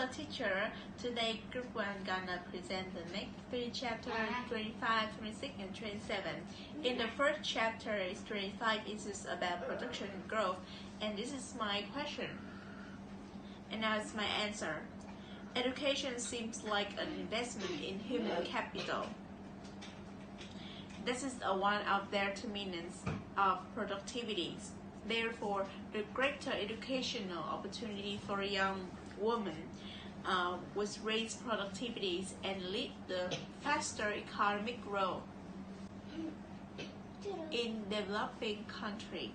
Hello teacher, today group 1 gonna present the next 3 chapters 25, 26 and 27. In the first chapter is 25 is about production and growth, and this is my question. And now it's my answer. Education seems like an investment in human capital. This is one of their determinants of productivity. Therefore, the greater educational opportunity for a young woman would raise productivity and lead the faster economic growth in developing countries.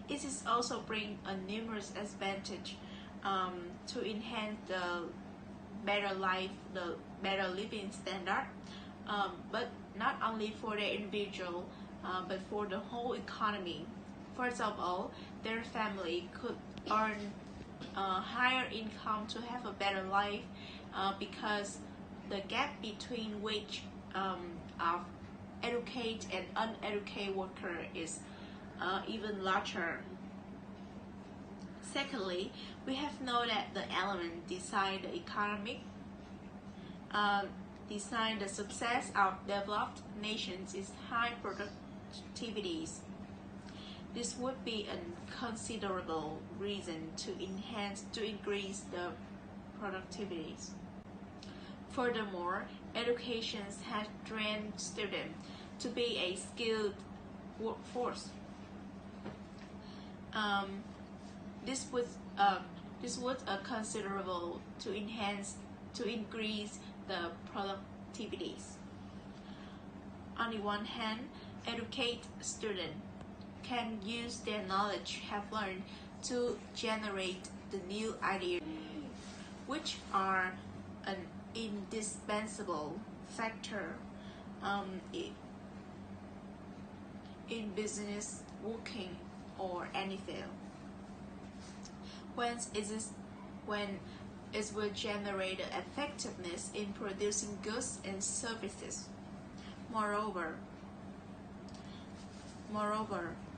It is also bring a numerous advantage to enhance the better life, the better living standard, but not only for the individual, but for the whole economy. First of all, their family could earn higher income to have a better life because the gap between wage of educated and uneducated worker is even larger. Secondly, we have known that the element decide the economic, decide the success of developed nations is high productivity. This would be a considerable reason to increase the productivity. Furthermore, education has trained students to be a skilled workforce. This would considerable to increase the productivity. On the one hand, educate students can use their knowledge have learned to generate the new ideas, which are an indispensable factor in business, working, or any field. When it will generate effectiveness in producing goods and services. Moreover,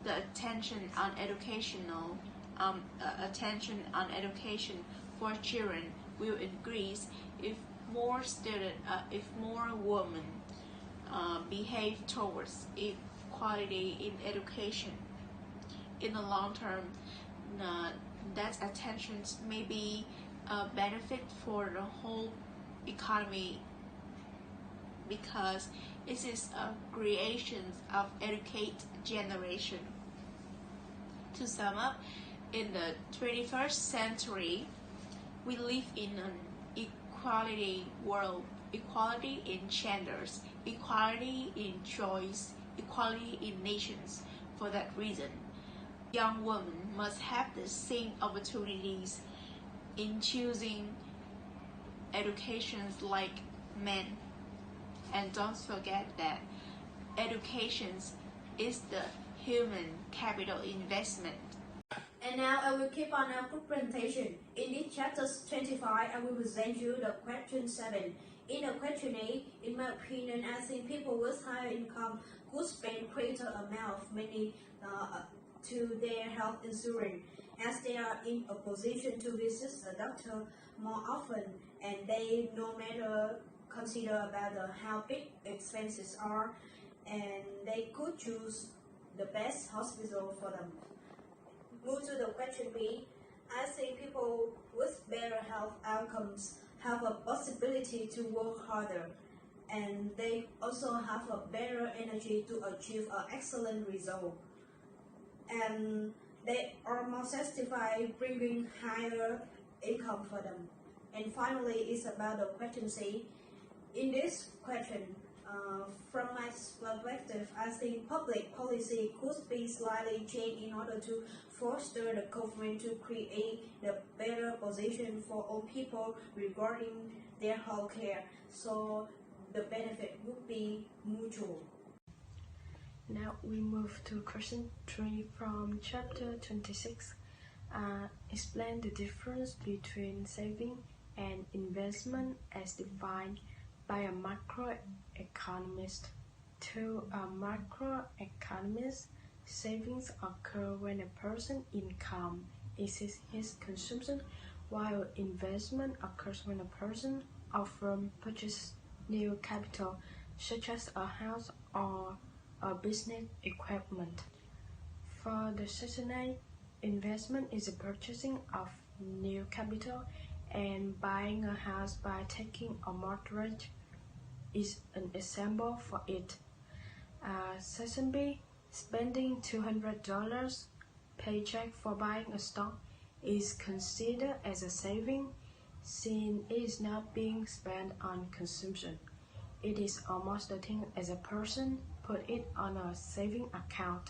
the attention on education for children will increase if more women behave towards equality in education. In the long term, that attention may be a benefit for the whole economy because it is a creation of educated generation. To sum up, in the 21st century, we live in an equality world, equality in genders, equality in choice, equality in nations. For that reason, young women must have the same opportunities in choosing educations like men. And don't forget that education is the human capital investment. And now I will keep on our group presentation. In this chapter 25, I will present you the question 7. In the question A, in my opinion, I think people with higher income could spend greater amount of money to their health insurance, as they are in a position to visit a doctor more often, and they no matter consider about how big expenses are, and they could choose the best hospital for them. Move to the question B. I think people with better health outcomes have a possibility to work harder, and they also have a better energy to achieve an excellent result, and they are more satisfied bringing higher income for them. And finally, it's about the question C. In this question, from my perspective, I think public policy could be slightly changed in order to foster the government to create the better position for all people regarding their health care, so the benefit would be mutual. Now we move to question 3 from chapter 26. Explain the difference between saving and investment as defined by a macroeconomist. To a macroeconomist, savings occur when a person's income exceeds his consumption, while investment occurs when a person or firm purchases new capital, such as a house or a business equipment. For the Section 8, investment is the purchasing of new capital, and buying a house by taking a mortgage is an example for it. Section B, spending $200 paycheck for buying a stock is considered as a saving since it is not being spent on consumption. It is almost the same as a person put it on a saving account.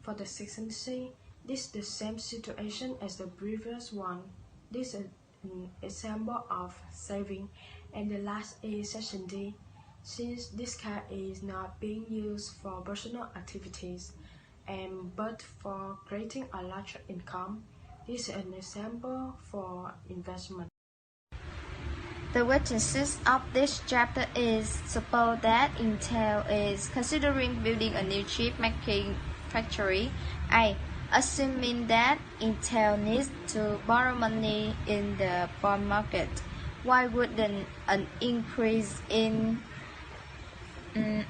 For the Section C, this is the same situation as the previous one. This is an example of saving. And the last is Section D. Since this card is not being used for personal activities, but for creating a larger income, this is an example for investment. The question 6 of this chapter is: suppose that Intel is considering building a new chip making factory. A. Assuming that Intel needs to borrow money in the bond market, why wouldn't an increase in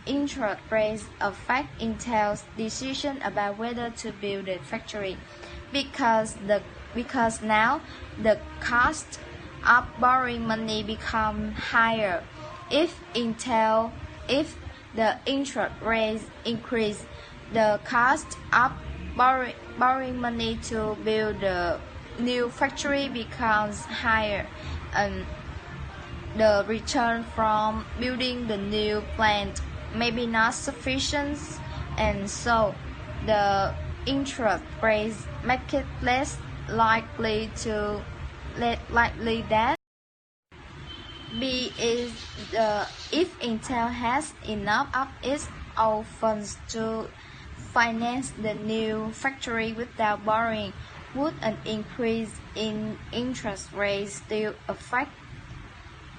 interest rates affect Intel's decision about whether to build the factory? Because now the cost of borrowing money become higher. If the interest rates increase, the cost of borrowing money to build the new factory becomes higher, and the return from building the new plant may be not sufficient, and so the interest rates make it less likely that B is if Intel has enough of its own funds to finance the new factory without borrowing, would an increase in interest rates still affect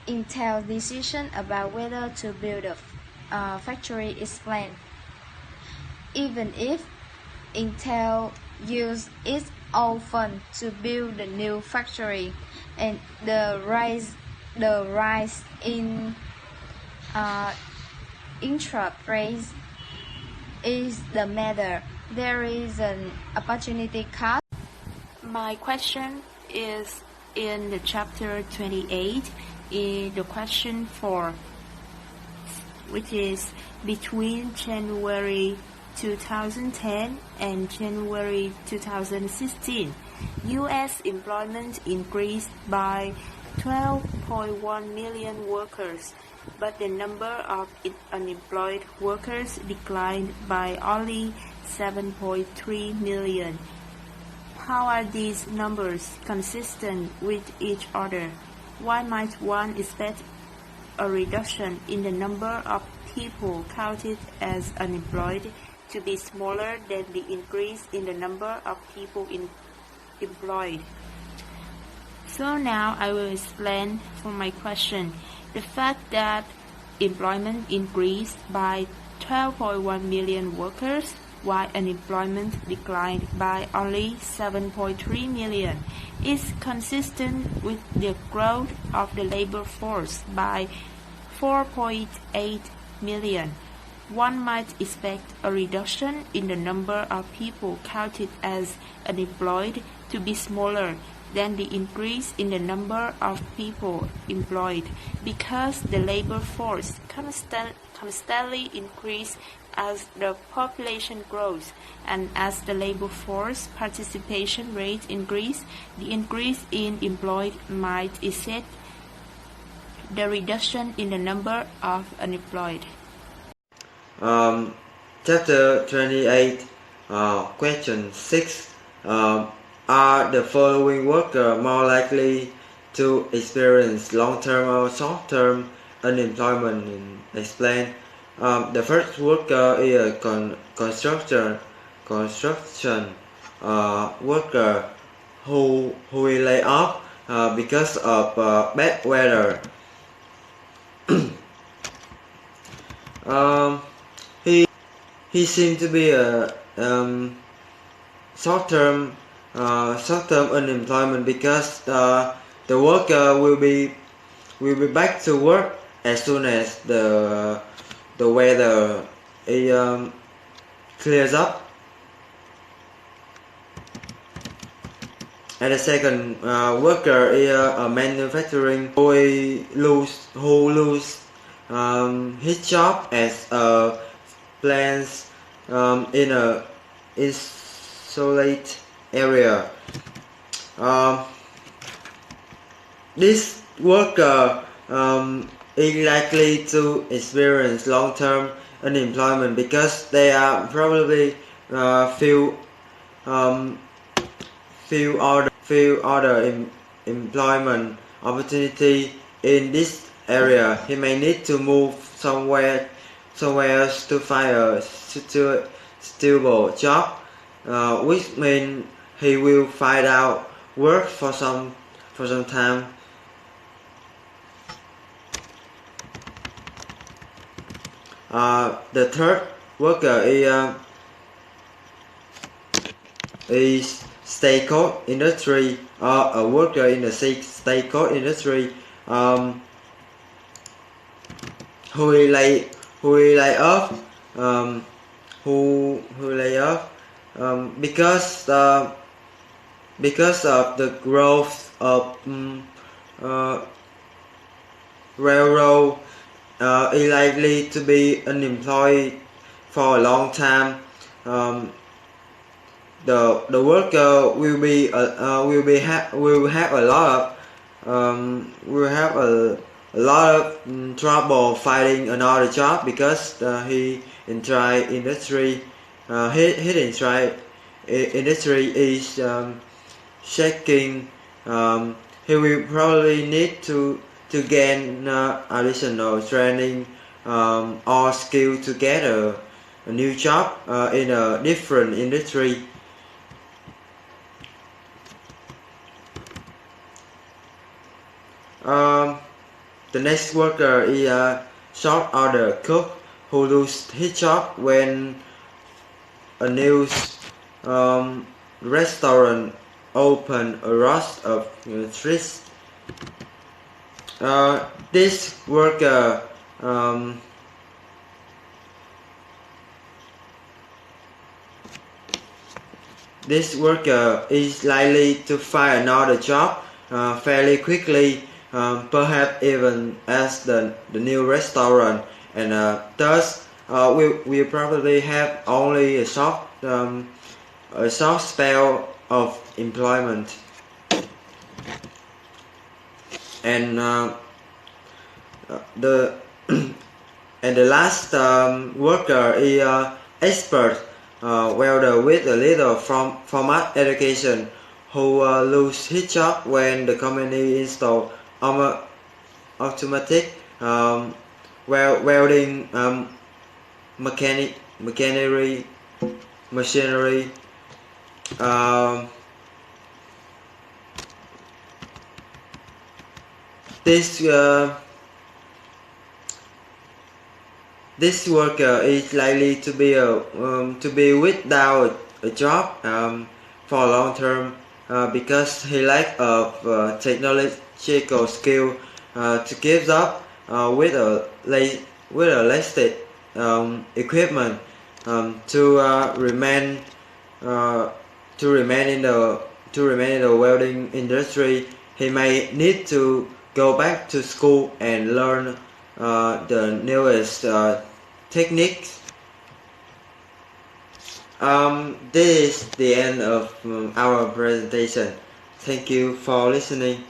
Intel's decision about whether to build a factory is planned? Even if Intel used its own fund to build the new factory, and the rise in interest rates is the matter, there is an opportunity cost. My question is in the chapter 28, in the question 4, which is between January 2010 and January 2016, U.S. employment increased by 12.1 million workers, but the number of unemployed workers declined by only 7.3 million. How are these numbers consistent with each other? Why might one expect a reduction in the number of people counted as unemployed to be smaller than the increase in the number of people employed? So now I will explain for my question. The fact that employment increased by 12.1 million workers while unemployment declined by only 7.3 million is consistent with the growth of the labor force by 4.8 million. One might expect a reduction in the number of people counted as unemployed to be smaller than the increase in the number of people employed, because the labor force constantly increases as the population grows, and as the labor force participation rate increases, the increase in employed might exceed the reduction in the number of unemployed. Chapter 28, question 6. Are the following workers more likely to experience long-term or short-term unemployment? Explain. The first worker is a construction worker who will lay off because of bad weather. He seemed to be a short-term short-term unemployment because the worker will be back to work as soon as the weather clears up. And the second worker is a manufacturing who lose his job as a plants in a isolated area. This worker is likely to experience long-term unemployment because they are probably few other employment opportunity in this area. He may need to move somewhere else to find a stable job, which means he will find out work for some time. The third worker is stay-code industry, or a worker in the stay-code industry who will lay off because of the growth of railroad is likely to be unemployed for a long time. The worker will have a lot of trouble finding another job because his entire industry is shaking. He will probably need to gain additional training or skill to get a new job in a different industry. The next worker is a short order cook who loses his job when a new restaurant opens a rush of tourists. This worker is likely to find another job fairly quickly, perhaps even as the new restaurant, and thus we'll probably have only a short spell of employment. And the last worker is expert welder with a little formal education who lose his job when the company install automatic welding machinery. This worker is likely to be without a job for long term because he lack of technological skill to keep up with a latest equipment to remain in the welding industry. He may need to go back to school and learn the newest techniques. This is the end of our presentation. Thank you for listening.